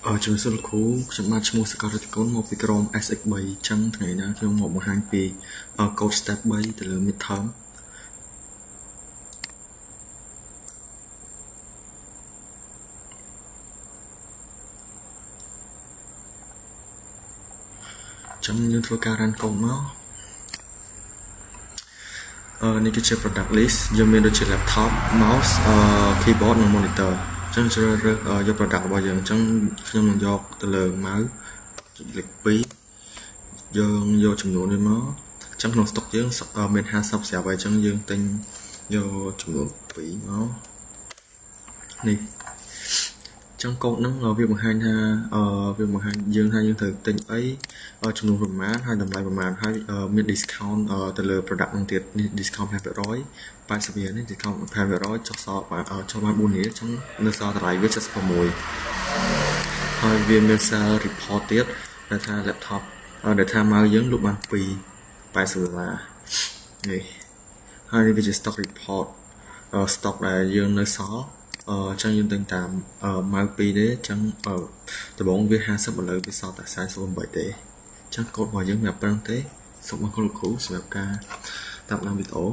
ជំរាបសួរលោកគ្រូខ្ញុំបាទឈ្មោះសកលរតកុលមកពីក្រុម SX3 អញ្ចឹងថ្ងៃនេះខ្ញុំមកបង្ហាញពី code step 3ទៅលើ midterm អញ្ចឹងយើងធ្វើការ run code មកនេះគឺជា product list យើងមានដូចជា laptop mouse keyboard និង monitor អញ្ចឹងជ្រើសរើសយក product របស់យើងអញ្ចឹងខ្ញុំនឹងយកទៅលើ mouse លេខ2យើងយកចំនួននេះមកអញ្ចឹងក្នុង stock យើងមាន50ស្រាប់ហើយអញ្ចឹងយើងទិញយកចំនួន2មកនេះអញ្ចឹងកូដហ្នឹងវាបង្ហាញថាវាបង្ហាញយើងថាយើងត្រូវទិញអីចំនួនប្រមាណហើយតម្លៃប្រមាណហើយមាន discount ទៅលើ product ហ្នឹងទៀតនេះ discount 5% 80រៀលនេះ discount 5% ចុះសល់ចុះបាន4រៀលអញ្ចឹងនៅសល់តម្លៃវា76ហើយវាមាន sell report ទៀតដែលថា laptop ដែលថាមកយើងលក់បាន$80នេះហើយនេះគឺជា stock report stock ដែលយើងនៅសល់អញ្ចឹងយើងទិញតាមម៉ៅ2ទេអញ្ចឹងដំបូងវា50ឥឡូវវាសល់តែ48ទេអញ្ចឹងកូដរបស់យើងមិនប្រឹងទេសូមអរគុណលោកគ្រូសម្រាប់ការតាមដានវីដេអូ